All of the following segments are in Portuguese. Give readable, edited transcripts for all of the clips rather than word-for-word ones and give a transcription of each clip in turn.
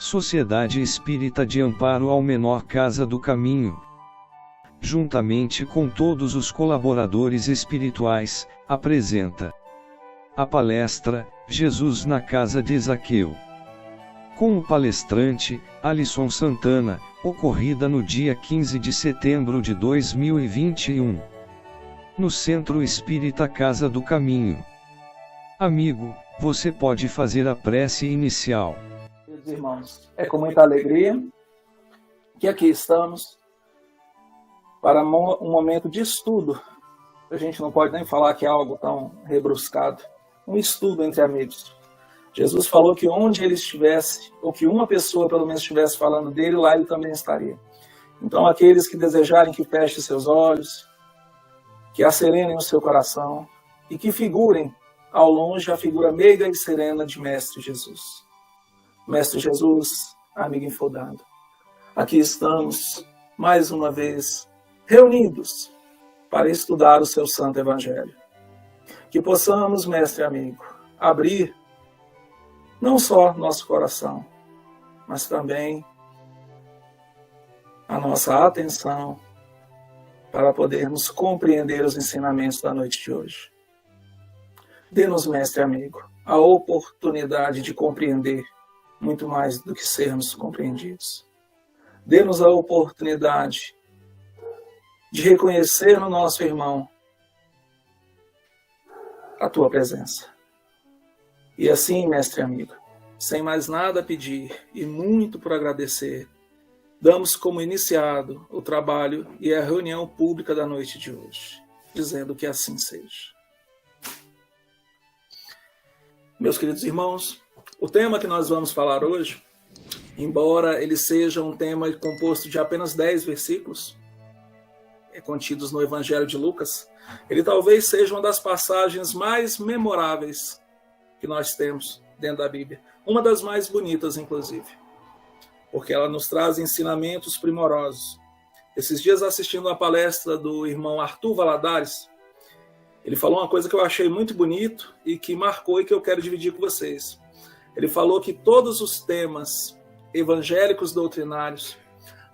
Sociedade Espírita de Amparo ao Menor Casa do Caminho, juntamente com todos os colaboradores espirituais, apresenta a palestra Jesus na Casa de Zaqueu, com o palestrante Alisson Santana, ocorrida no dia 15 de setembro de 2021, no Centro Espírita Casa do Caminho. Amigo, você pode fazer a prece inicial. Meus irmãos, é com muita alegria que aqui estamos para um momento de estudo. A gente não pode nem falar que é algo tão rebruscado. Um estudo entre amigos. Jesus falou que onde ele estivesse, ou que uma pessoa pelo menos estivesse falando dele, lá ele também estaria. Então aqueles que desejarem que fechem seus olhos, que acerenem o seu coração e que figurem ao longe a figura meiga e serena de Mestre Jesus. Mestre Jesus, amigo infodado, aqui estamos mais uma vez reunidos para estudar o seu Santo Evangelho. Que possamos, mestre amigo, abrir não só nosso coração, mas também a nossa atenção para podermos compreender os ensinamentos da noite de hoje. Dê-nos, mestre amigo, a oportunidade de compreender muito mais do que sermos compreendidos. Dê-nos a oportunidade de reconhecer no nosso irmão a tua presença. E assim, mestre amigo, sem mais nada a pedir e muito por agradecer, damos como iniciado o trabalho e a reunião pública da noite de hoje, dizendo que assim seja. Meus queridos irmãos, o tema que nós vamos falar hoje, embora ele seja um tema composto de apenas 10 versículos, contidos no Evangelho de Lucas, ele talvez seja uma das passagens mais memoráveis que nós temos dentro da Bíblia. Uma das mais bonitas, inclusive, porque ela nos traz ensinamentos primorosos. Esses dias, assistindo a palestra do irmão Arthur Valadares, ele falou uma coisa que eu achei muito bonito e que marcou e que eu quero dividir com vocês. Ele falou que todos os temas evangélicos doutrinários,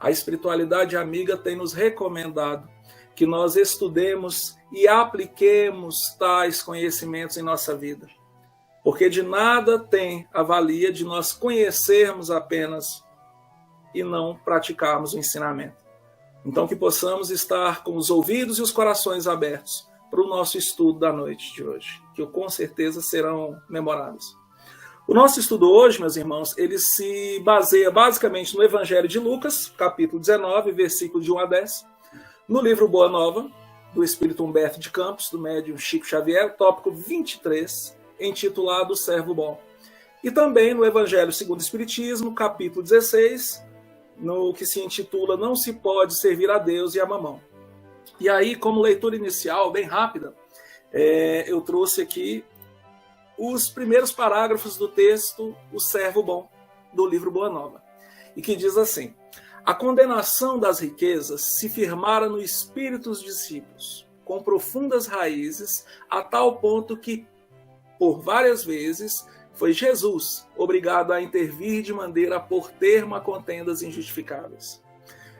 a espiritualidade amiga tem nos recomendado que nós estudemos e apliquemos tais conhecimentos em nossa vida. Porque de nada tem a valia de nós conhecermos apenas e não praticarmos o ensinamento. Então que possamos estar com os ouvidos e os corações abertos para o nosso estudo da noite de hoje, que com certeza serão memoráveis. O nosso estudo hoje, meus irmãos, ele se baseia basicamente no Evangelho de Lucas, capítulo 19, versículo de 1 a 10, no livro Boa Nova, do Espírito Humberto de Campos, do médium Chico Xavier, tópico 23, intitulado O Servo Bom. E também no Evangelho segundo o Espiritismo, capítulo 16, no que se intitula Não se pode servir a Deus e a mamão. E aí, como leitura inicial, bem rápida, eu trouxe aqui os primeiros parágrafos do texto O Servo Bom, do livro Boa Nova, e que diz assim: a condenação das riquezas se firmara no espírito dos discípulos, com profundas raízes, a tal ponto que, por várias vezes, foi Jesus obrigado a intervir de maneira a pôr termo a contendas injustificáveis.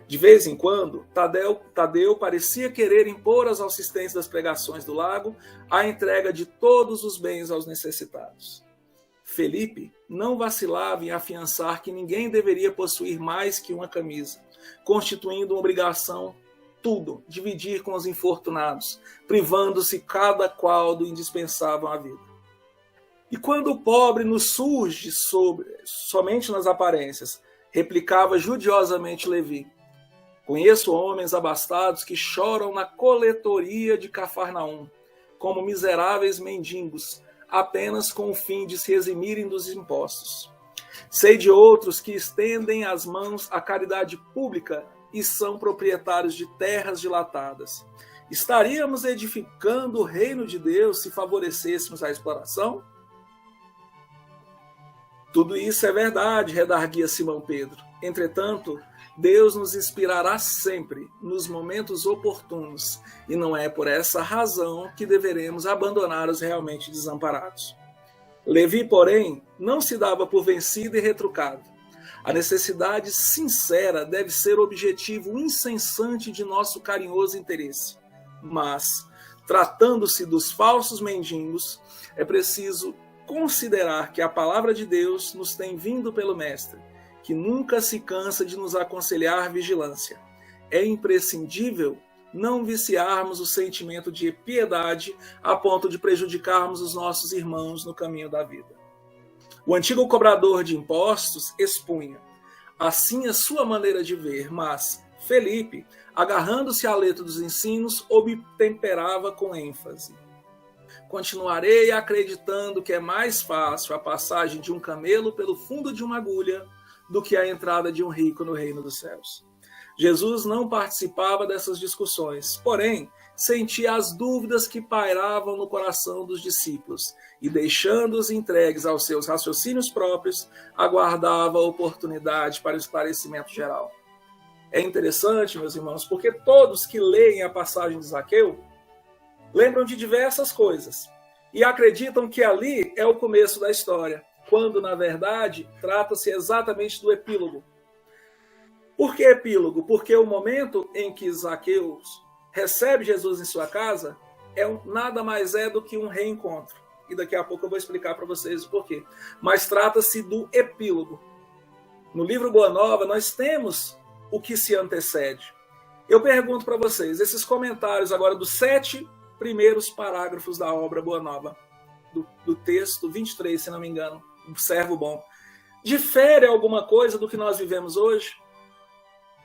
De vez em quando, Tadeu parecia querer impor aos assistentes das pregações do lago a entrega de todos os bens aos necessitados. Felipe não vacilava em afiançar que ninguém deveria possuir mais que uma camisa, constituindo uma obrigação tudo, dividir com os infortunados, privando-se cada qual do indispensável à vida. E quando o pobre nos surge somente nas aparências, replicava judiosamente Levi: conheço homens abastados que choram na coletoria de Cafarnaum, como miseráveis mendigos, apenas com o fim de se eximirem dos impostos. Sei de outros que estendem as mãos à caridade pública e são proprietários de terras dilatadas. Estaríamos edificando o reino de Deus se favorecêssemos a exploração? Tudo isso é verdade, redarguia Simão Pedro. Entretanto, Deus nos inspirará sempre nos momentos oportunos, e não é por essa razão que deveremos abandonar os realmente desamparados. Levi, porém, não se dava por vencido e retrucado. A necessidade sincera deve ser o objetivo incessante de nosso carinhoso interesse. Mas, tratando-se dos falsos mendigos, é preciso considerar que a palavra de Deus nos tem vindo pelo Mestre, que nunca se cansa de nos aconselhar vigilância. É imprescindível não viciarmos o sentimento de piedade a ponto de prejudicarmos os nossos irmãos no caminho da vida. O antigo cobrador de impostos expunha assim a sua maneira de ver, mas Felipe, agarrando-se à letra dos ensinos, obtemperava com ênfase. Continuarei acreditando que é mais fácil a passagem de um camelo pelo fundo de uma agulha do que a entrada de um rico no reino dos céus. Jesus não participava dessas discussões, porém, sentia as dúvidas que pairavam no coração dos discípulos e, deixando-os entregues aos seus raciocínios próprios, aguardava a oportunidade para o esclarecimento geral. É interessante, meus irmãos, porque todos que leem a passagem de Zaqueu lembram de diversas coisas e acreditam que ali é o começo da história, quando, na verdade, trata-se exatamente do epílogo. Por que epílogo? Porque o momento em que Zaqueu recebe Jesus em sua casa nada mais é do que um reencontro. E daqui a pouco eu vou explicar para vocês o porquê. Mas trata-se do epílogo. No livro Boa Nova, nós temos o que se antecede. Eu pergunto para vocês, esses comentários agora dos 7 primeiros parágrafos da obra Boa Nova, do texto 23, se não me engano, do Servo Bom, difere alguma coisa do que nós vivemos hoje?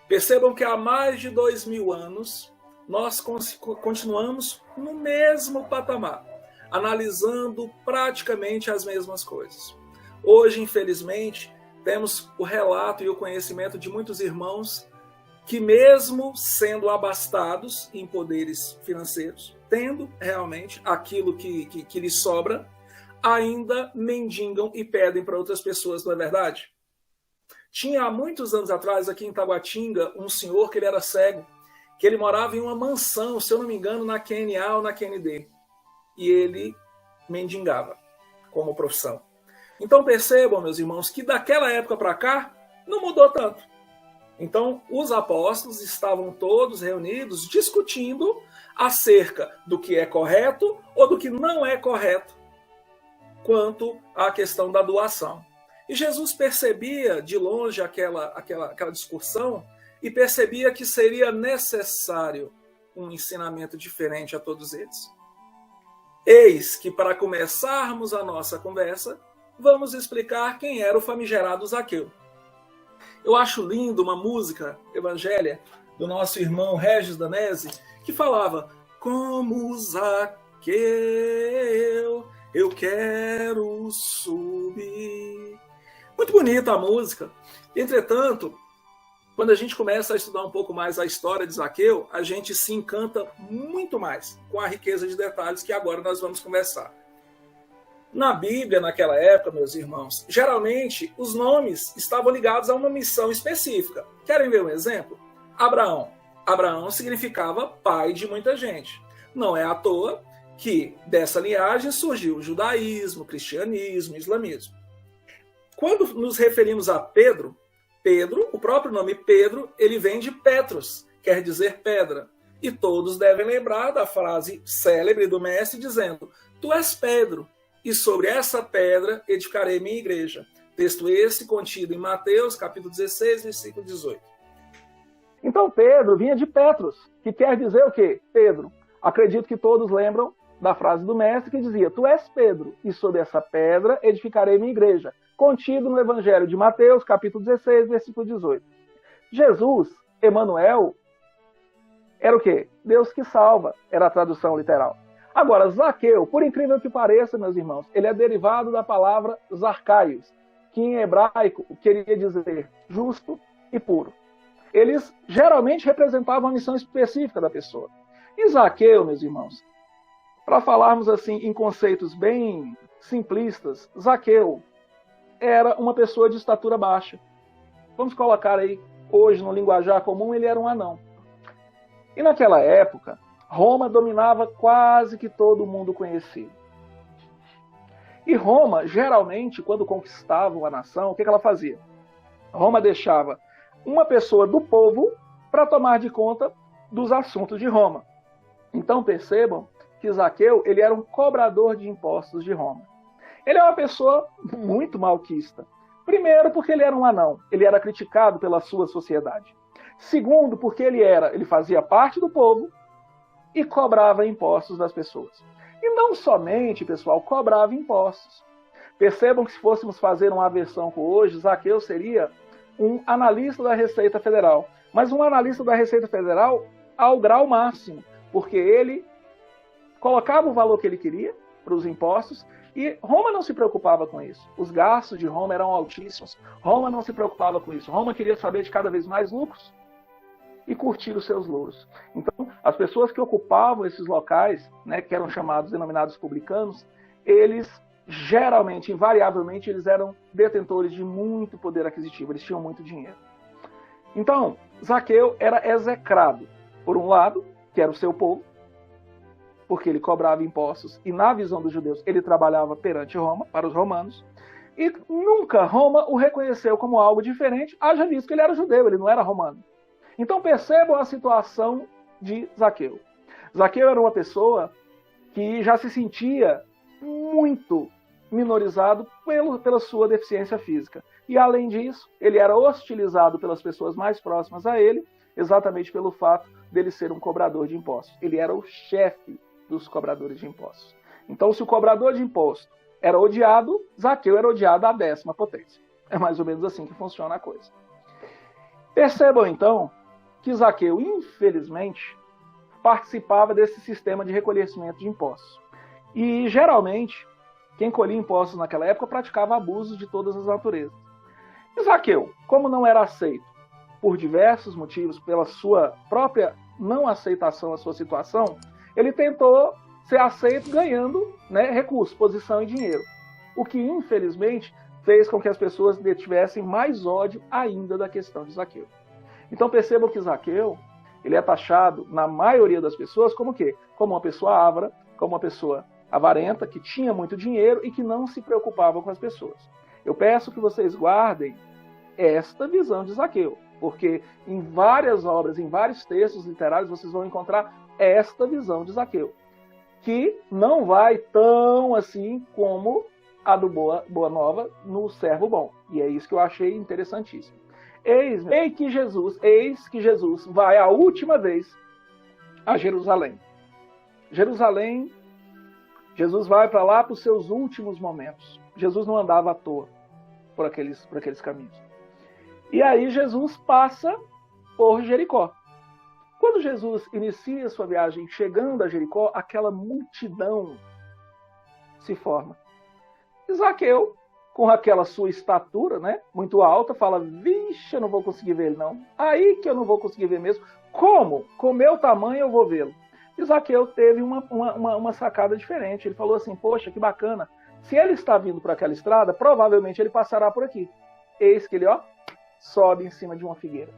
Percebam que há mais de 2000 anos, nós continuamos no mesmo patamar, analisando praticamente as mesmas coisas. Hoje, infelizmente, temos o relato e o conhecimento de muitos irmãos que, mesmo sendo abastados em poderes financeiros, tendo realmente aquilo que lhes sobra, ainda mendigam e pedem para outras pessoas, não é verdade? Tinha há muitos anos atrás, aqui em Taguatinga, um senhor que ele era cego, que ele morava em uma mansão, se eu não me engano, na QNA ou na QND. E ele mendigava como profissão. Então percebam, meus irmãos, que daquela época para cá, não mudou tanto. Então, os apóstolos estavam todos reunidos discutindo acerca do que é correto ou do que não é correto quanto à questão da doação. E Jesus percebia de longe aquela discussão e percebia que seria necessário um ensinamento diferente a todos eles. Eis que, para começarmos a nossa conversa, vamos explicar quem era o famigerado Zaqueu. Eu acho lindo uma música evangélica do nosso irmão Regis Danese, que falava: como Zaqueu, eu quero subir. Muito bonita a música. Entretanto, quando a gente começa a estudar um pouco mais a história de Zaqueu, a gente se encanta muito mais com a riqueza de detalhes que agora nós vamos conversar. Na Bíblia, naquela época, meus irmãos, geralmente os nomes estavam ligados a uma missão específica. Querem ver um exemplo? Abraão. Abraão significava pai de muita gente. Não é à toa que dessa linhagem surgiu o judaísmo, o cristianismo, o islamismo. Quando nos referimos a Pedro, o próprio nome Pedro, ele vem de Petros, quer dizer pedra. E todos devem lembrar da frase célebre do mestre dizendo: tu és Pedro, e sobre essa pedra edificarei minha igreja. Texto esse contido em Mateus, capítulo 16, versículo 18. Então Pedro vinha de Petros, que quer dizer o quê? Pedro. Acredito que todos lembram da frase do mestre que dizia: tu és Pedro, e sobre essa pedra edificarei minha igreja. Contido no Evangelho de Mateus, capítulo 16, versículo 18. Jesus, Emanuel, era o quê? Deus que salva, era a tradução literal. Agora, Zaqueu, por incrível que pareça, meus irmãos, ele é derivado da palavra Zarcaios, que em hebraico queria dizer justo e puro. Eles geralmente representavam a missão específica da pessoa. E Zaqueu, meus irmãos, para falarmos assim em conceitos bem simplistas, Zaqueu era uma pessoa de estatura baixa. Vamos colocar aí, hoje no linguajar comum, ele era um anão. E naquela época, Roma dominava quase que todo mundo conhecido. E Roma, geralmente, quando conquistava uma nação, o que ela fazia? Roma deixava uma pessoa do povo para tomar de conta dos assuntos de Roma. Então percebam que Zaqueu ele era um cobrador de impostos de Roma. Ele é uma pessoa muito malquista. Primeiro, porque ele era um anão. Ele era criticado pela sua sociedade. Segundo, porque ele fazia parte do povo e cobrava impostos das pessoas. E não somente, pessoal, cobrava impostos. Percebam que se fôssemos fazer uma aversão com hoje, Zaqueu seria um analista da Receita Federal. Mas um analista da Receita Federal ao grau máximo, porque ele colocava o valor que ele queria para os impostos e Roma não se preocupava com isso. Os gastos de Roma eram altíssimos. Roma não se preocupava com isso. Roma queria saber de cada vez mais lucros e curtir os seus louros. Então, as pessoas que ocupavam esses locais, né, que eram denominados publicanos, eles geralmente, invariavelmente, eles eram detentores de muito poder aquisitivo, eles tinham muito dinheiro. Então, Zaqueu era execrado, por um lado, que era o seu povo, porque ele cobrava impostos e, na visão dos judeus, ele trabalhava perante Roma, para os romanos, e nunca Roma o reconheceu como algo diferente, haja visto que ele era judeu, ele não era romano. Então percebam a situação de Zaqueu. Zaqueu era uma pessoa que já se sentia muito minorizado pela sua deficiência física. E além disso, ele era hostilizado pelas pessoas mais próximas a ele, exatamente pelo fato dele ser um cobrador de impostos. Ele era o chefe dos cobradores de impostos. Então, se o cobrador de imposto era odiado, Zaqueu era odiado à 10ª potência. É mais ou menos assim que funciona a coisa. Percebam, então, que Zaqueu, infelizmente, participava desse sistema de recolhimento de impostos. E, geralmente, quem colhia impostos naquela época praticava abusos de todas as naturezas. E Zaqueu, como não era aceito por diversos motivos, pela sua própria não aceitação à sua situação, ele tentou ser aceito ganhando, né, recursos, posição e dinheiro. O que, infelizmente, fez com que as pessoas tivessem mais ódio ainda da questão de Zaqueu. Então percebam que Zaqueu, ele é taxado, na maioria das pessoas, como o quê? Como uma pessoa avara, como uma pessoa avarenta, que tinha muito dinheiro e que não se preocupava com as pessoas. Eu peço que vocês guardem esta visão de Zaqueu, porque em várias obras, em vários textos literários, vocês vão encontrar esta visão de Zaqueu, que não vai tão assim como a do Boa Nova no Servo Bom. E é isso que eu achei interessantíssimo. Eis que Jesus vai a última vez a Jerusalém. Jesus vai para lá para os seus últimos momentos. Jesus não andava à toa por aqueles caminhos. E aí Jesus passa por Jericó. Quando Jesus inicia sua viagem chegando a Jericó, aquela multidão se forma. E Zaqueu, com aquela sua estatura, né, muito alta, fala, vixe, eu não vou conseguir ver ele não. Aí que eu não vou conseguir ver mesmo. Como? Com meu tamanho eu vou vê-lo. E Zaqueu teve uma sacada diferente. Ele falou assim, poxa, que bacana. Se ele está vindo por aquela estrada, provavelmente ele passará por aqui. Eis que ele, sobe em cima de uma figueira.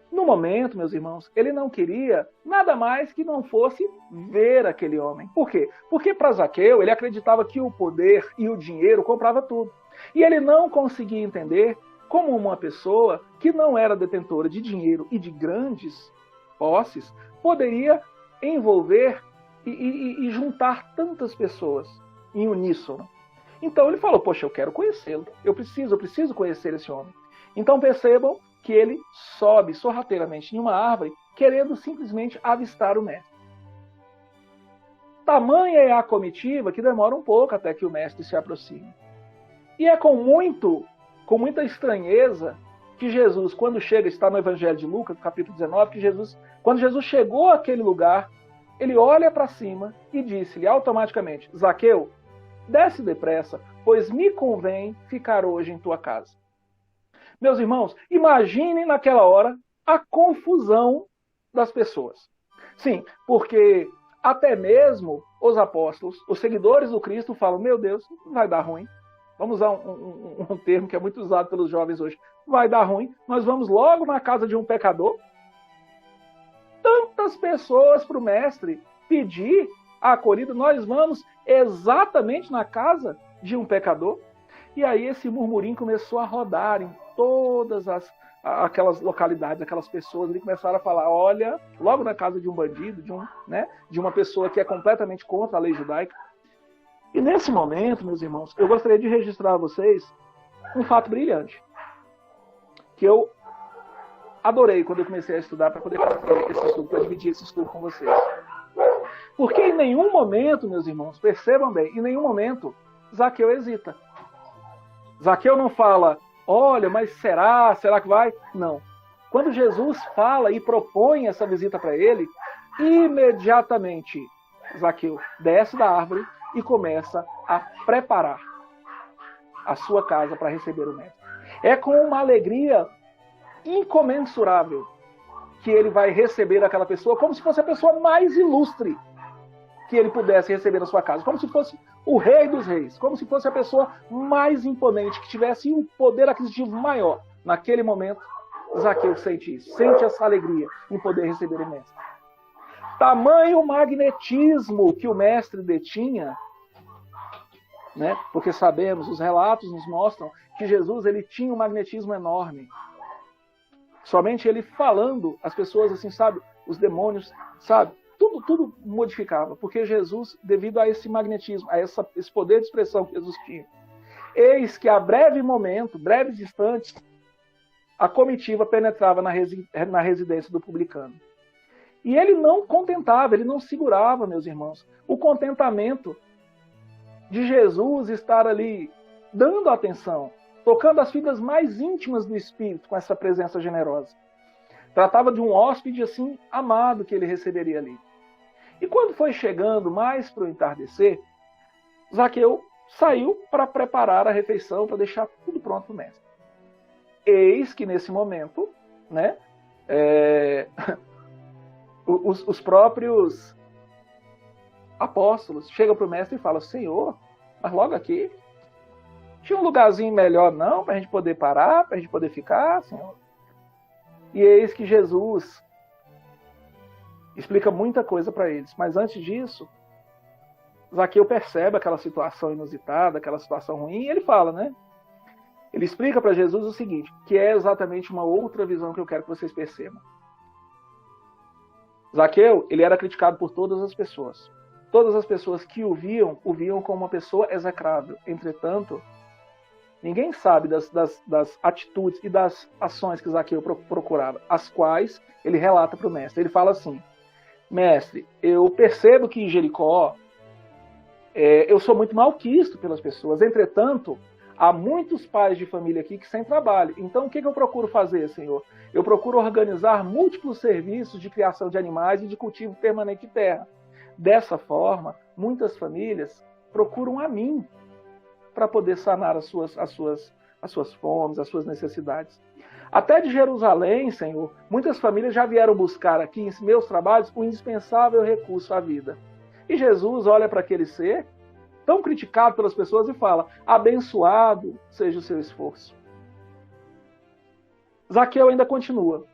No momento, meus irmãos, ele não queria nada mais que não fosse ver aquele homem. Por quê? Porque para Zaqueu, ele acreditava que o poder e o dinheiro comprava tudo. E ele não conseguia entender como uma pessoa que não era detentora de dinheiro e de grandes posses poderia envolver e juntar tantas pessoas em uníssono. Então ele falou, poxa, eu quero conhecê-lo. Eu preciso conhecer esse homem. Então percebam que ele sobe sorrateiramente em uma árvore, querendo simplesmente avistar o mestre. Tamanha é a comitiva que demora um pouco até que o mestre se aproxime. E é com muita estranheza que Jesus, quando chega, está no Evangelho de Lucas, capítulo 19, que quando Jesus chegou àquele lugar, ele olha para cima e disse-lhe automaticamente, Zaqueu, desce depressa, pois me convém ficar hoje em tua casa. Meus irmãos, imaginem naquela hora a confusão das pessoas. Sim, porque até mesmo os apóstolos, os seguidores do Cristo falam, meu Deus, vai dar ruim. Vamos usar um termo que é muito usado pelos jovens hoje. Vai dar ruim, nós vamos logo na casa de um pecador. Tantas pessoas para o mestre pedir a acolhida, nós vamos exatamente na casa de um pecador. E aí esse murmurinho começou a rodar em todas aquelas localidades, aquelas pessoas ali começaram a falar, olha, logo na casa de um bandido, de uma pessoa que é completamente contra a lei judaica. E nesse momento, meus irmãos, eu gostaria de registrar a vocês um fato brilhante, que eu adorei quando eu comecei a estudar para poder fazer esse estudo, para dividir esse estudo com vocês. Porque em nenhum momento, meus irmãos, percebam bem, em nenhum momento Zaqueu hesita. Zaqueu não fala, olha, mas será que vai? Não. Quando Jesus fala e propõe essa visita para ele, imediatamente Zaqueu desce da árvore e começa a preparar a sua casa para receber o mestre. É com uma alegria incomensurável que ele vai receber aquela pessoa como se fosse a pessoa mais ilustre que ele pudesse receber na sua casa, como se fosse o rei dos reis, como se fosse a pessoa mais imponente, que tivesse um poder aquisitivo maior. Naquele momento, Zaqueu sente isso, sente essa alegria em poder receber o mestre. Tamanho magnetismo que o mestre detinha, né? Porque sabemos, os relatos nos mostram que Jesus ele tinha um magnetismo enorme. Somente ele falando, as pessoas assim, sabe, os demônios, sabe, tudo modificava, porque Jesus, devido a esse magnetismo, a esse poder de expressão que Jesus tinha, eis que a breves instantes, a comitiva penetrava na residência do publicano. E ele não contentava, ele não segurava, meus irmãos, o contentamento de Jesus estar ali dando atenção, tocando as fibras mais íntimas do espírito com essa presença generosa. Tratava de um hóspede assim amado que ele receberia ali. E quando foi chegando mais para o entardecer, Zaqueu saiu para preparar a refeição, para deixar tudo pronto para o mestre. Eis que nesse momento, né, os próprios apóstolos chegam para o mestre e falam, Senhor, mas logo aqui, tinha um lugarzinho melhor não, para a gente poder parar, para a gente poder ficar, Senhor? E eis que Jesus explica muita coisa para eles. Mas antes disso, Zaqueu percebe aquela situação inusitada, aquela situação ruim, e ele fala, né? Ele explica para Jesus o seguinte, que é exatamente uma outra visão que eu quero que vocês percebam. Zaqueu, ele era criticado por todas as pessoas. Todas as pessoas que o viam como uma pessoa execrável. Entretanto, ninguém sabe das atitudes e das ações que Zaqueu procurava, as quais ele relata para o mestre. Ele fala assim, mestre, eu percebo que em Jericó eu sou muito malquisto pelas pessoas. Entretanto, há muitos pais de família aqui que sem trabalho. Então, o que eu procuro fazer, Senhor? Eu procuro organizar múltiplos serviços de criação de animais e de cultivo permanente de terra. Dessa forma, muitas famílias procuram a mim para poder sanar as suas fomes, as suas necessidades. Até de Jerusalém, Senhor, muitas famílias já vieram buscar aqui em meus trabalhos o indispensável recurso à vida. E Jesus olha para aquele ser, tão criticado pelas pessoas, e fala, abençoado seja o seu esforço. Zaqueu ainda continua.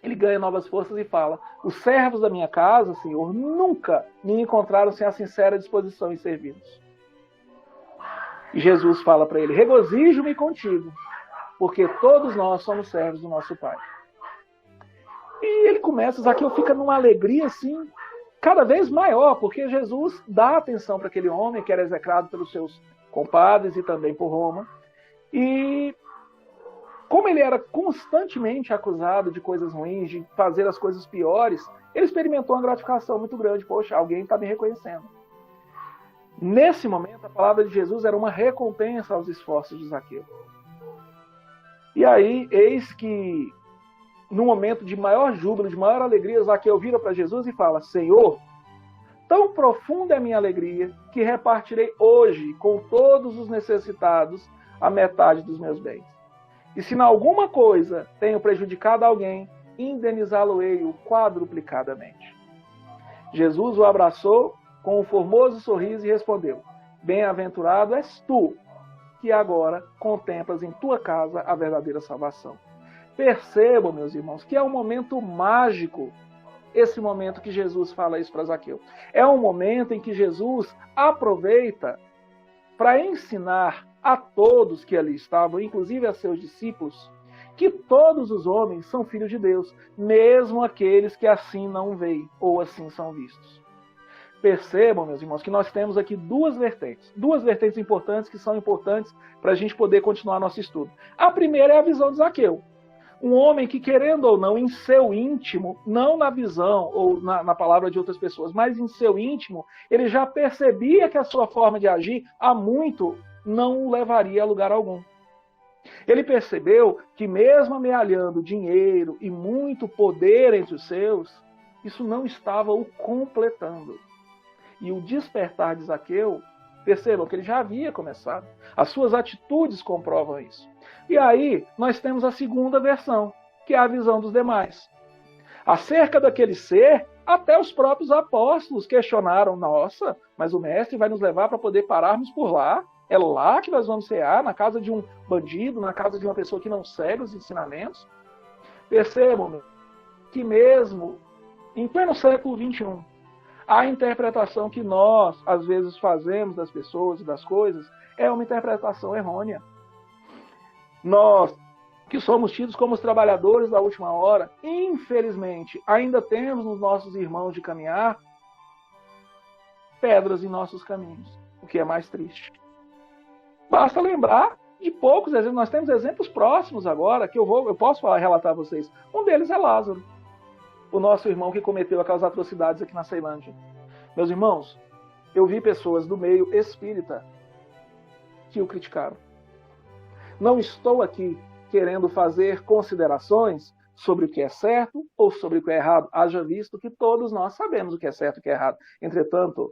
Ele ganha novas forças e fala, os servos da minha casa, Senhor, nunca me encontraram sem a sincera disposição em servir-nos. E Jesus fala para ele, regozijo-me contigo, porque todos nós somos servos do nosso Pai. E ele começa, Zaqueu fica numa alegria assim, cada vez maior, porque Jesus dá atenção para aquele homem que era execrado pelos seus compadres e também por Roma. E como ele era constantemente acusado de coisas ruins, de fazer as coisas piores, ele experimentou uma gratificação muito grande. Poxa, alguém está me reconhecendo. Nesse momento, a palavra de Jesus era uma recompensa aos esforços de Zaqueu. E aí, eis que, no momento de maior júbilo, de maior alegria, Zaqueu vira para Jesus e fala, Senhor, tão profunda é a minha alegria que repartirei hoje com todos os necessitados a metade dos meus bens. E se em alguma coisa tenho prejudicado alguém, indenizá-lo-ei quadruplicadamente. Jesus o abraçou com um formoso sorriso e respondeu, bem-aventurado és tu, que agora contemplas em tua casa a verdadeira salvação. Percebam, meus irmãos, que é um momento mágico, esse momento que Jesus fala isso para Zaqueu. É um momento em que Jesus aproveita para ensinar a todos que ali estavam, inclusive a seus discípulos, que todos os homens são filhos de Deus, mesmo aqueles que assim não veem ou assim são vistos. Percebam, meus irmãos, que nós temos aqui duas vertentes importantes que são importantes para a gente poder continuar nosso estudo. A primeira é a visão de Zaqueu. Um homem que, querendo ou não, em seu íntimo, não na visão ou na palavra de outras pessoas, mas em seu íntimo, ele já percebia que a sua forma de agir há muito não o levaria a lugar algum. Ele percebeu que mesmo amealhando dinheiro e muito poder entre os seus, isso não estava o completando. E o despertar de Zaqueu, percebam que ele já havia começado. As suas atitudes comprovam isso. E aí, nós temos a segunda versão, que é a visão dos demais. Acerca daquele ser, até os próprios apóstolos questionaram, nossa, mas o mestre vai nos levar para poder pararmos por lá? É lá que nós vamos cear? Na casa de um bandido, na casa de uma pessoa que não segue os ensinamentos? Percebam que mesmo em pleno século XXI, a interpretação que nós, às vezes, fazemos das pessoas e das coisas é uma interpretação errônea. Nós, que somos tidos como os trabalhadores da última hora, infelizmente, ainda temos nos nossos irmãos de caminhar pedras em nossos caminhos, o que é mais triste. Basta lembrar de poucos exemplos. Nós temos exemplos próximos agora, que eu posso relatar a vocês. Um deles é Lázaro, o nosso irmão que cometeu aquelas atrocidades aqui na Ceilândia. Meus irmãos, eu vi pessoas do meio espírita que o criticaram. Não estou aqui querendo fazer considerações sobre o que é certo ou sobre o que é errado, haja visto que todos nós sabemos o que é certo e o que é errado. Entretanto,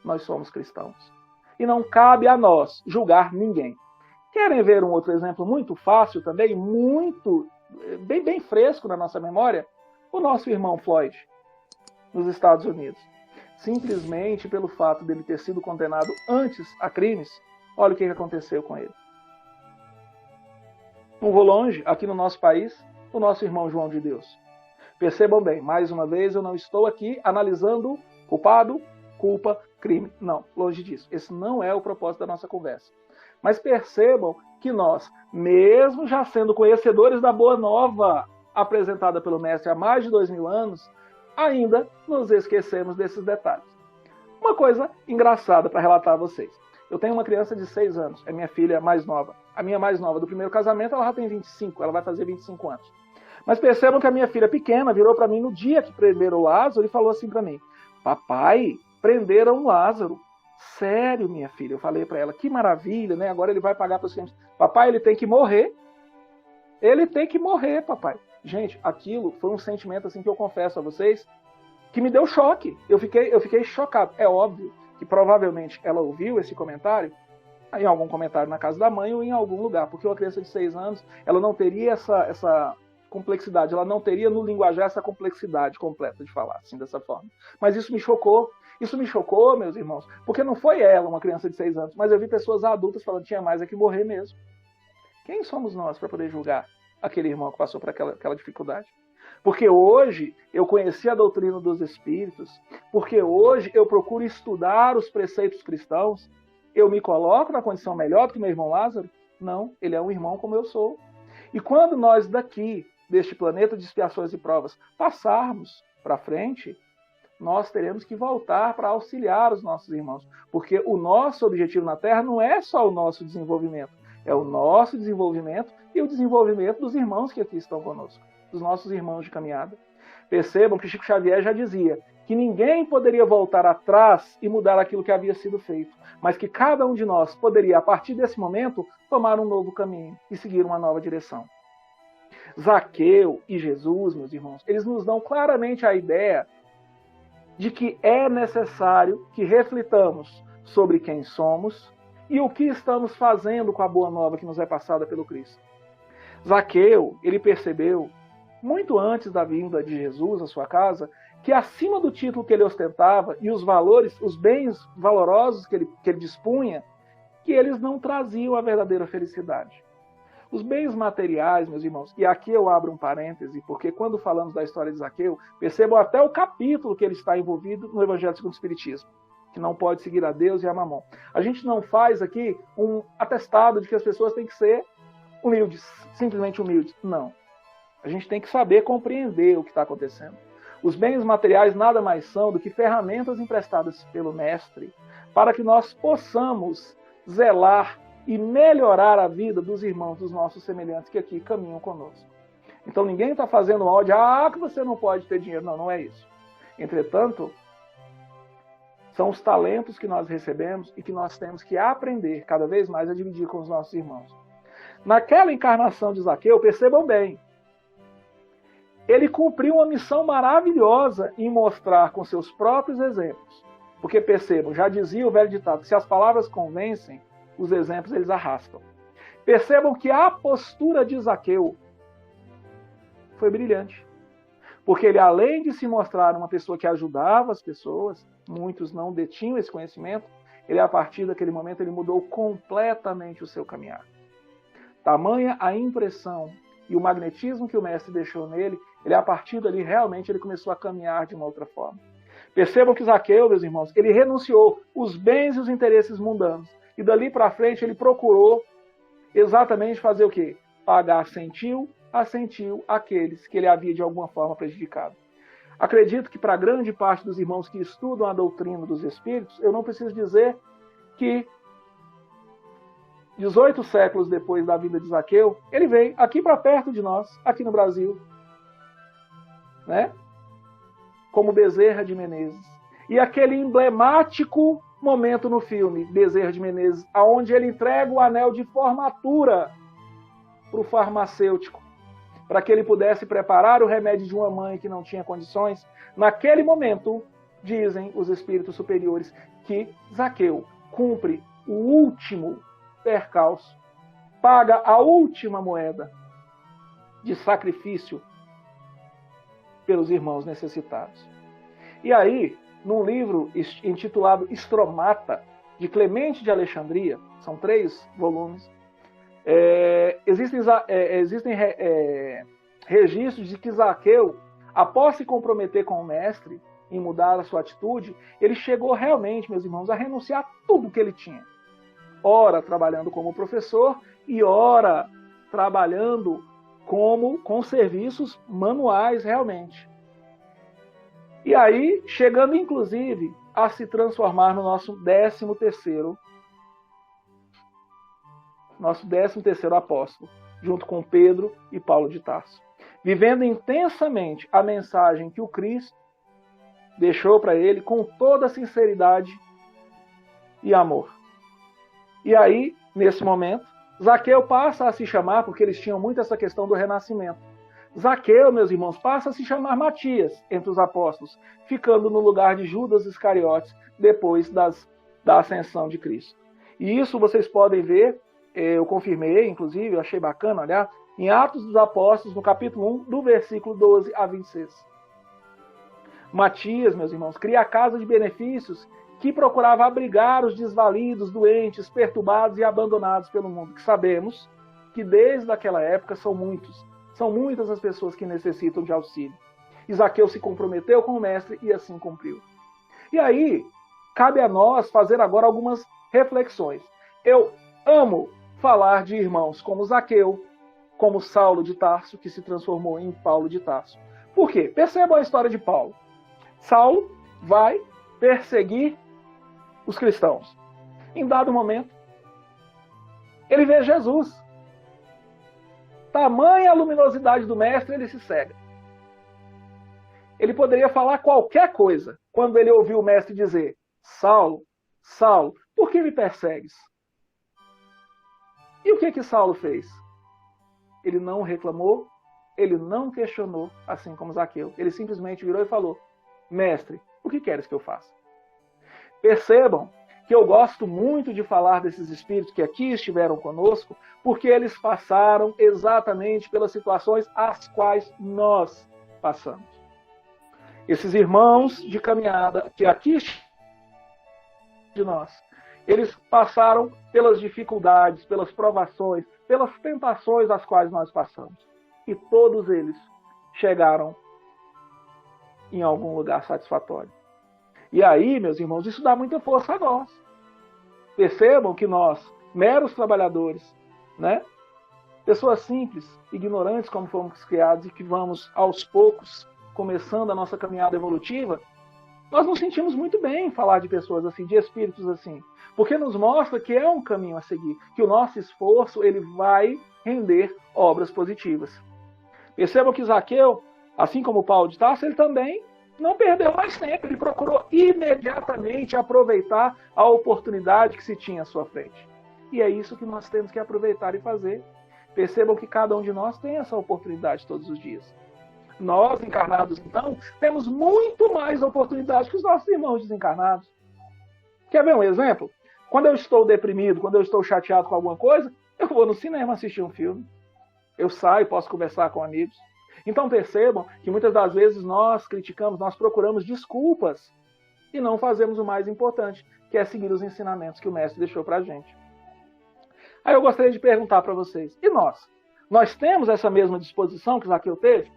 nós somos cristãos. E não cabe a nós julgar ninguém. Querem ver um outro exemplo muito fácil também, bem fresco na nossa memória? O nosso irmão Floyd, nos Estados Unidos. Simplesmente pelo fato dele ter sido condenado antes a crimes, olha o que aconteceu com ele. Não vou longe, aqui no nosso país, o nosso irmão João de Deus. Percebam bem, mais uma vez, eu não estou aqui analisando culpado, culpa, crime. Não, longe disso. Esse não é o propósito da nossa conversa. Mas percebam que nós, mesmo já sendo conhecedores da boa nova apresentada pelo Mestre há mais de 2000 anos, ainda nos esquecemos desses detalhes. Uma coisa engraçada para relatar a vocês. Eu tenho uma criança de 6 anos, é minha filha mais nova. A minha mais nova do primeiro casamento, ela já tem 25, ela vai fazer 25 anos. Mas percebam que a minha filha pequena virou para mim no dia que prenderam o Lázaro e falou assim para mim, papai, prenderam o Lázaro. Sério, minha filha? Eu falei para ela, que maravilha, né? Agora ele vai pagar pelos crimes. Papai, ele tem que morrer. Ele tem que morrer, papai. Gente, aquilo foi um sentimento assim que eu confesso a vocês, que me deu choque. Eu fiquei chocado. É óbvio que provavelmente ela ouviu esse comentário em algum comentário na casa da mãe ou em algum lugar, porque uma criança de 6 anos, ela não teria essa complexidade, ela não teria no linguajar essa complexidade completa de falar assim dessa forma. Mas isso me chocou. Isso me chocou, meus irmãos, porque não foi ela, uma criança de 6 anos, mas eu vi pessoas adultas falando que tinha mais é que morrer mesmo. Quem somos nós para poder julgar aquele irmão que passou por aquela dificuldade? Porque hoje eu conheci a doutrina dos Espíritos, porque hoje eu procuro estudar os preceitos cristãos, eu me coloco na condição melhor do que meu irmão Lázaro? Não, ele é um irmão como eu sou. E quando nós daqui, deste planeta de expiações e provas, passarmos para frente, nós teremos que voltar para auxiliar os nossos irmãos. Porque o nosso objetivo na Terra não é só o nosso desenvolvimento, é o nosso desenvolvimento e o desenvolvimento dos irmãos que aqui estão conosco, dos nossos irmãos de caminhada. Percebam que Chico Xavier já dizia que ninguém poderia voltar atrás e mudar aquilo que havia sido feito, mas que cada um de nós poderia, a partir desse momento, tomar um novo caminho e seguir uma nova direção. Zaqueu e Jesus, meus irmãos, eles nos dão claramente a ideia de que é necessário que reflitamos sobre quem somos e o que estamos fazendo com a boa nova que nos é passada pelo Cristo. Zaqueu, ele percebeu, muito antes da vinda de Jesus à sua casa, que acima do título que ele ostentava e os valores, os bens valorosos que ele dispunha, que eles não traziam a verdadeira felicidade. Os bens materiais, meus irmãos, e aqui eu abro um parêntese, porque quando falamos da história de Zaqueu, percebam até o capítulo que ele está envolvido no Evangelho segundo o Espiritismo. que não pode seguir a Deus e a Mamon. A gente não faz aqui um atestado de que as pessoas têm que ser humildes, simplesmente humildes. Não. A gente tem que saber compreender o que está acontecendo. Os bens materiais nada mais são do que ferramentas emprestadas pelo Mestre para que nós possamos zelar e melhorar a vida dos irmãos, dos nossos semelhantes que aqui caminham conosco. Então ninguém está fazendo mal de que você não pode ter dinheiro. Não, não é isso. Entretanto, são os talentos que nós recebemos e que nós temos que aprender cada vez mais a dividir com os nossos irmãos. Naquela encarnação de Zaqueu, percebam bem, ele cumpriu uma missão maravilhosa em mostrar com seus próprios exemplos. Porque percebam, já dizia o velho ditado, que se as palavras convencem, os exemplos eles arrastam. Percebam que a postura de Zaqueu foi brilhante. Porque ele, além de se mostrar uma pessoa que ajudava as pessoas, muitos não detinham esse conhecimento, ele, a partir daquele momento, ele mudou completamente o seu caminhar. Tamanha a impressão e o magnetismo que o Mestre deixou nele, ele, a partir dali, realmente, ele começou a caminhar de uma outra forma. Percebam que Zaqueu, meus irmãos, ele renunciou os bens e os interesses mundanos. E dali para frente, ele procurou exatamente fazer o quê? Pagar centil a centil aqueles que ele havia de alguma forma prejudicado. Acredito que para grande parte dos irmãos que estudam a doutrina dos Espíritos, eu não preciso dizer que 18 séculos depois da vida de Zaqueu, ele veio aqui para perto de nós, aqui no Brasil, né? Como Bezerra de Menezes. E aquele emblemático momento no filme, Bezerra de Menezes, onde ele entrega o anel de formatura para o farmacêutico, para que ele pudesse preparar o remédio de uma mãe que não tinha condições. Naquele momento, dizem os espíritos superiores, que Zaqueu cumpre o último percalço, paga a última moeda de sacrifício pelos irmãos necessitados. E aí, num livro intitulado Estromata, de Clemente de Alexandria, são 3 volumes, existem registros de que Zaqueu, após se comprometer com o Mestre em mudar a sua atitude, ele chegou realmente, meus irmãos, a renunciar a tudo que ele tinha. Ora trabalhando como professor e ora trabalhando com serviços manuais realmente. E aí, chegando inclusive a se transformar no nosso 13º apóstolo, junto com Pedro e Paulo de Tarso, vivendo intensamente a mensagem que o Cristo deixou para ele com toda sinceridade e amor. E aí, nesse momento, Zaqueu passa a se chamar, porque eles tinham muito essa questão do renascimento. Zaqueu, meus irmãos, passa a se chamar Matias entre os apóstolos, ficando no lugar de Judas Iscariotes depois da ascensão de Cristo. E isso vocês podem ver, eu confirmei, inclusive, eu achei bacana olhar, em Atos dos Apóstolos, no capítulo 1, do versículo 12 a 26. Matias, meus irmãos, cria a casa de benefícios que procurava abrigar os desvalidos, doentes, perturbados e abandonados pelo mundo, que sabemos que desde aquela época são muitas as pessoas que necessitam de auxílio. Zaqueu se comprometeu com o Mestre e assim cumpriu. E aí, cabe a nós fazer agora algumas reflexões. Eu amo falar de irmãos como Zaqueu, como Saulo de Tarso, que se transformou em Paulo de Tarso. Por quê? Percebam a história de Paulo. Saulo vai perseguir os cristãos. Em dado momento, ele vê Jesus. Tamanha a luminosidade do Mestre, ele se cega. Ele poderia falar qualquer coisa quando ele ouviu o Mestre dizer: Saulo, Saulo, por que me persegues? E o que Saulo fez? Ele não reclamou, ele não questionou, assim como Zaqueu. Ele simplesmente virou e falou: Mestre, o que queres que eu faça? Percebam que eu gosto muito de falar desses espíritos que aqui estiveram conosco, porque eles passaram exatamente pelas situações às quais nós passamos. Esses irmãos de caminhada que aqui de nós, eles passaram pelas dificuldades, pelas provações, pelas tentações às quais nós passamos. E todos eles chegaram em algum lugar satisfatório. E aí, meus irmãos, isso dá muita força a nós. Percebam que nós, meros trabalhadores, né? Pessoas simples, ignorantes como fomos criados e que vamos, aos poucos, começando a nossa caminhada evolutiva, nós nos sentimos muito bem em falar de pessoas assim, de espíritos assim, porque nos mostra que é um caminho a seguir, que o nosso esforço ele vai render obras positivas. Percebam que Zaqueu, assim como Paulo de Tarso, ele também não perdeu mais tempo, ele procurou imediatamente aproveitar a oportunidade que se tinha à sua frente. E é isso que nós temos que aproveitar e fazer. Percebam que cada um de nós tem essa oportunidade todos os dias. Nós, encarnados, então, temos muito mais oportunidade que os nossos irmãos desencarnados. Quer ver um exemplo? Quando eu estou deprimido, quando eu estou chateado com alguma coisa, eu vou no cinema assistir um filme. Eu saio, posso conversar com amigos. Então percebam que muitas das vezes nós criticamos, nós procuramos desculpas e não fazemos o mais importante, que é seguir os ensinamentos que o Mestre deixou para a gente. Aí eu gostaria de perguntar para vocês, e nós? Nós temos essa mesma disposição que Zaqueu teve?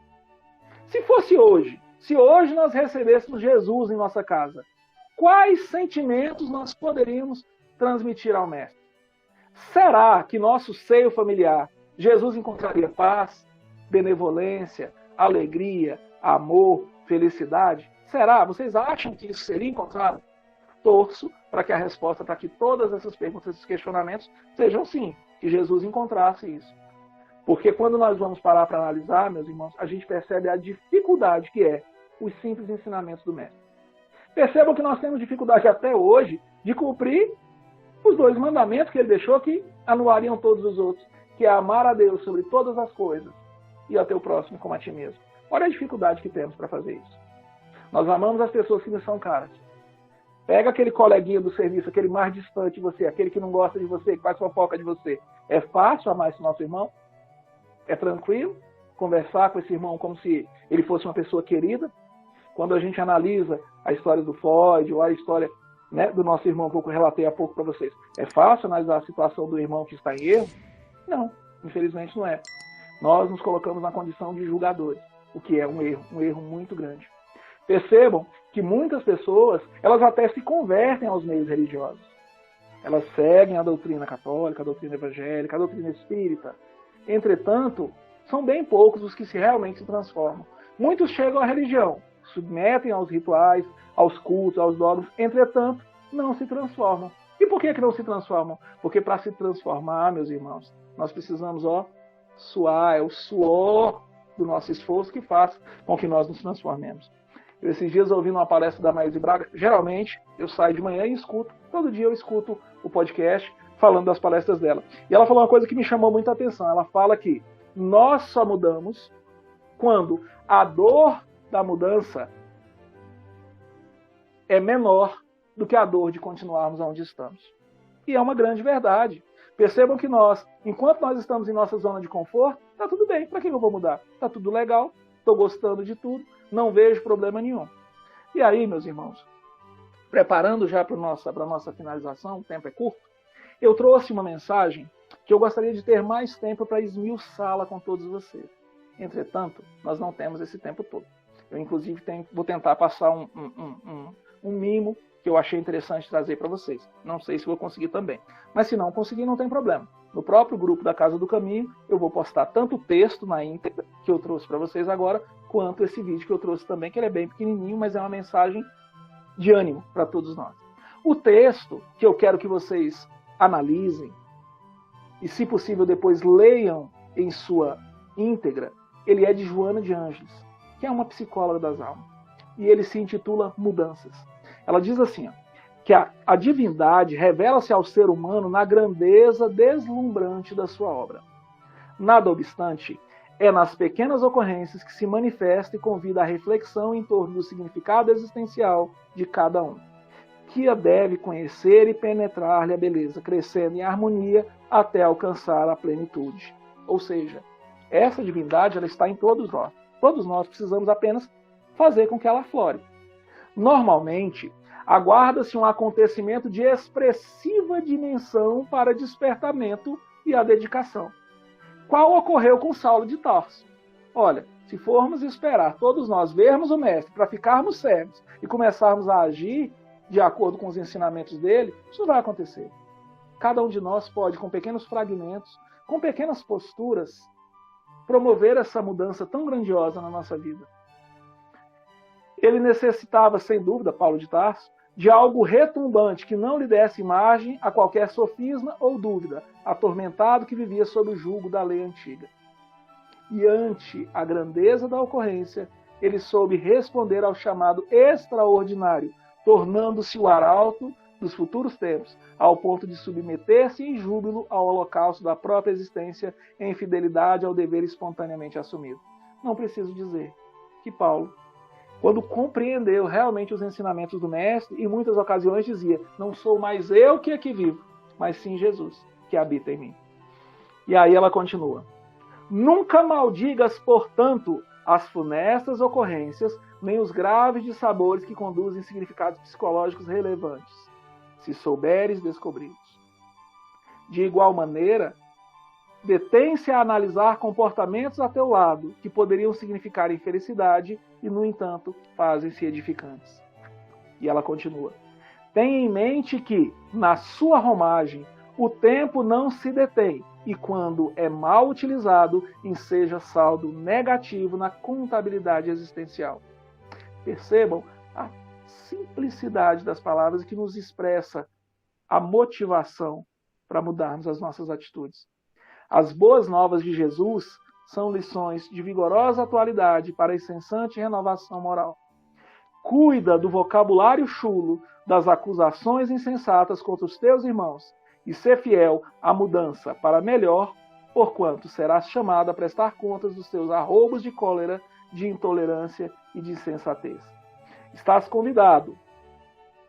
Se fosse hoje, se hoje nós recebêssemos Jesus em nossa casa, quais sentimentos nós poderíamos transmitir ao Mestre? Será que nosso seio familiar, Jesus encontraria paz, benevolência, alegria, amor, felicidade? Será? Vocês acham que isso seria encontrado? Torço para que a resposta para que todas essas perguntas, esses questionamentos, sejam sim, que Jesus encontrasse isso. Porque quando nós vamos parar para analisar, meus irmãos, a gente percebe a dificuldade que é os simples ensinamentos do Mestre. Percebam que nós temos dificuldade até hoje de cumprir os 2 mandamentos que ele deixou que anulariam todos os outros, que é amar a Deus sobre todas as coisas e ao teu próximo como a ti mesmo. Olha a dificuldade que temos para fazer isso. Nós amamos as pessoas que nos são caras. Pega aquele coleguinha do serviço, aquele mais distante de você, aquele que não gosta de você, que faz fofoca de você. É fácil amar esse nosso irmão? É tranquilo conversar com esse irmão como se ele fosse uma pessoa querida? Quando a gente analisa a história do Freud ou a história, né, do nosso irmão que eu relatei há pouco para vocês, é fácil analisar a situação do irmão que está em erro? Não, infelizmente não é. Nós nos colocamos na condição de julgadores, o que é um erro muito grande. Percebam que muitas pessoas, elas até se convertem aos meios religiosos. Elas seguem a doutrina católica, a doutrina evangélica, a doutrina espírita. Entretanto, são bem poucos os que realmente se transformam. Muitos chegam à religião, submetem aos rituais, aos cultos, aos dogmas, entretanto, não se transformam. E por que não se transformam? Porque para se transformar, meus irmãos, nós precisamos, suar, é o suor do nosso esforço que faz com que nós nos transformemos. Eu, esses dias, ouvindo uma palestra da Maíse Braga, geralmente eu saio de manhã e escuto, todo dia eu escuto o podcast falando das palestras dela. E ela falou uma coisa que me chamou muita atenção. Ela fala que nós só mudamos quando a dor da mudança é menor do que a dor de continuarmos onde estamos. E é uma grande verdade. Percebam que nós, enquanto nós estamos em nossa zona de conforto, está tudo bem. Para que eu vou mudar? Está tudo legal, estou gostando de tudo, não vejo problema nenhum. E aí, meus irmãos, preparando já para a nossa finalização, o tempo é curto, eu trouxe uma mensagem que eu gostaria de ter mais tempo para esmiuçá-la com todos vocês. Entretanto, nós não temos esse tempo todo. Eu, inclusive, vou tentar passar um mimo que eu achei interessante trazer para vocês. Não sei se vou conseguir também. Mas se não conseguir, não tem problema. No próprio grupo da Casa do Caminho, eu vou postar tanto o texto na íntegra, que eu trouxe para vocês agora, quanto esse vídeo que eu trouxe também, que ele é bem pequenininho, mas é uma mensagem de ânimo para todos nós. O texto que eu quero que vocês analisem, e se possível depois leiam em sua íntegra, ele é de Joana de Ângeles, que é uma psicóloga das almas. E ele se intitula Mudanças. Ela diz assim, que a divindade revela-se ao ser humano na grandeza deslumbrante da sua obra. Nada obstante, é nas pequenas ocorrências que se manifesta e convida à reflexão em torno do significado existencial de cada um, que a deve conhecer e penetrar-lhe a beleza, crescendo em harmonia até alcançar a plenitude. Ou seja, essa divindade ela está em todos nós. Todos nós precisamos apenas fazer com que ela flore. Normalmente, aguarda-se um acontecimento de expressiva dimensão para despertamento e a dedicação. Qual ocorreu com Saulo de Tarso? Olha, se formos esperar todos nós vermos o Mestre para ficarmos cegos e começarmos a agir de acordo com os ensinamentos dele, isso não vai acontecer. Cada um de nós pode, com pequenos fragmentos, com pequenas posturas, promover essa mudança tão grandiosa na nossa vida. Ele necessitava, sem dúvida, Paulo de Tarso, de algo retumbante que não lhe desse margem a qualquer sofisma ou dúvida, atormentado que vivia sob o jugo da lei antiga. E ante a grandeza da ocorrência, ele soube responder ao chamado extraordinário, tornando-se o arauto dos futuros tempos, ao ponto de submeter-se em júbilo ao holocausto da própria existência em fidelidade ao dever espontaneamente assumido. Não preciso dizer que Paulo, quando compreendeu realmente os ensinamentos do Mestre, em muitas ocasiões dizia: não sou mais eu que aqui vivo, mas sim Jesus, que habita em mim. E aí ela continua: nunca maldigas, portanto, as funestas ocorrências, nem os graves dissabores que conduzem significados psicológicos relevantes, se souberes descobri-los. De igual maneira, detém-se a analisar comportamentos a teu lado, que poderiam significar infelicidade e, no entanto, fazem-se edificantes. E ela continua: tenha em mente que, na sua romagem, o tempo não se detém, e quando é mal utilizado, enseja saldo negativo na contabilidade existencial. Percebam a simplicidade das palavras que nos expressa a motivação para mudarmos as nossas atitudes. As boas novas de Jesus são lições de vigorosa atualidade para a incessante renovação moral. Cuida do vocabulário chulo das acusações insensatas contra os teus irmãos e ser fiel à mudança para melhor, porquanto serás chamado a prestar contas dos teus arroubos de cólera, de intolerância e de insensatez. Estás convidado.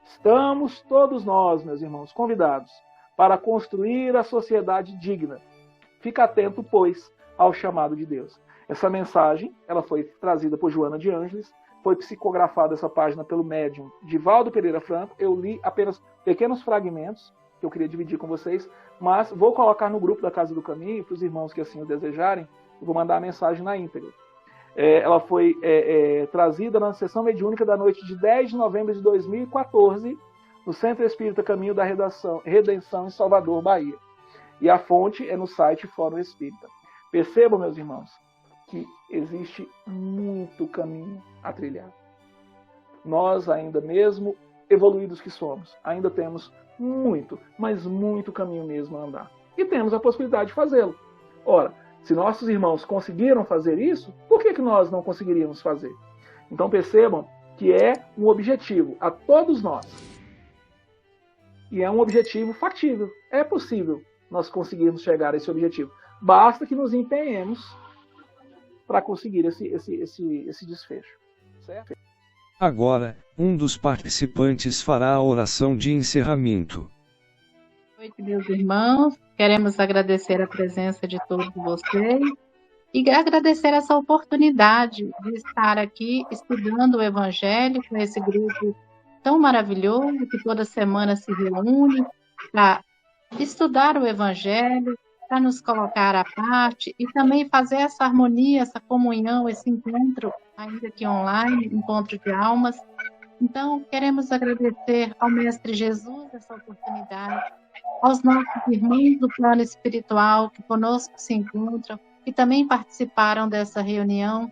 Estamos todos nós, meus irmãos, convidados para construir a sociedade digna. Fica atento, pois, ao chamado de Deus. Essa mensagem, ela foi trazida por Joana de Ângeles, foi psicografada essa página pelo médium Divaldo Pereira Franco. Eu li apenas pequenos fragmentos que eu queria dividir com vocês, mas vou colocar no grupo da Casa do Caminho, para os irmãos que assim o desejarem, eu vou mandar a mensagem na íntegra. Ela foi trazida na sessão mediúnica da noite de 10 de novembro de 2014, no Centro Espírita Caminho da Redenção, em Salvador, Bahia. E a fonte é no site Fórum Espírita. Percebam, meus irmãos, que existe muito caminho a trilhar. Nós, ainda mesmo evoluídos que somos, ainda temos muito, mas muito caminho mesmo a andar. E temos a possibilidade de fazê-lo. Ora, se nossos irmãos conseguiram fazer isso, por que nós não conseguiríamos fazer? Então percebam que é um objetivo a todos nós. E é um objetivo factível. É possível nós conseguirmos chegar a esse objetivo. Basta que nos empenhemos para conseguir esse desfecho. Certo? Agora, um dos participantes fará a oração de encerramento. Boa noite, meus irmãos. Queremos agradecer a presença de todos vocês e agradecer essa oportunidade de estar aqui estudando o Evangelho com esse grupo tão maravilhoso que toda semana se reúne para estudar o Evangelho, para nos colocar à parte e também fazer essa harmonia, essa comunhão, esse encontro, ainda que online, encontro de almas. Então, queremos agradecer ao Mestre Jesus essa oportunidade, aos nossos irmãos do plano espiritual que conosco se encontram e também participaram dessa reunião,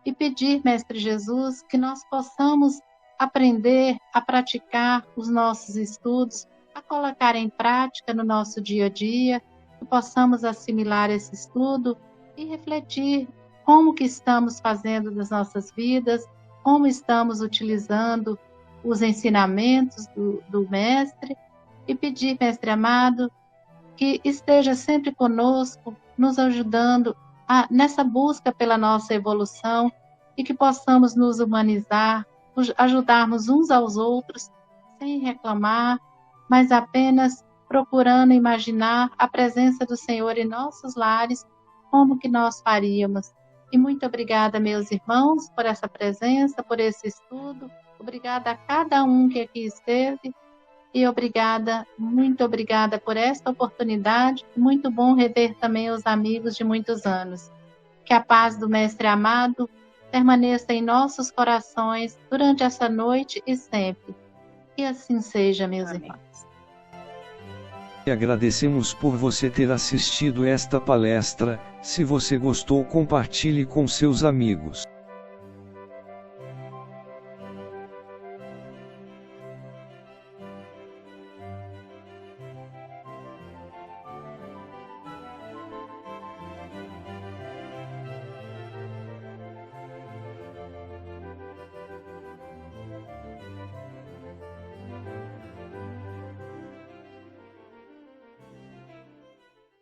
e pedir, Mestre Jesus, que nós possamos aprender a praticar os nossos estudos, a colocar em prática no nosso dia a dia, que possamos assimilar esse estudo e refletir como que estamos fazendo das nossas vidas, como estamos utilizando os ensinamentos do Mestre, e pedir, Mestre amado, que esteja sempre conosco, nos ajudando nessa busca pela nossa evolução e que possamos nos humanizar, ajudarmos uns aos outros, sem reclamar, mas apenas procurando imaginar a presença do Senhor em nossos lares, como que nós faríamos. E muito obrigada, meus irmãos, por essa presença, por esse estudo. Obrigada a cada um que aqui esteve. E obrigada, muito obrigada por esta oportunidade. Muito bom rever também os amigos de muitos anos. Que a paz do Mestre amado permaneça em nossos corações durante essa noite e sempre. Que assim seja, meus irmãos. E agradecemos por você ter assistido esta palestra. Se você gostou, compartilhe com seus amigos.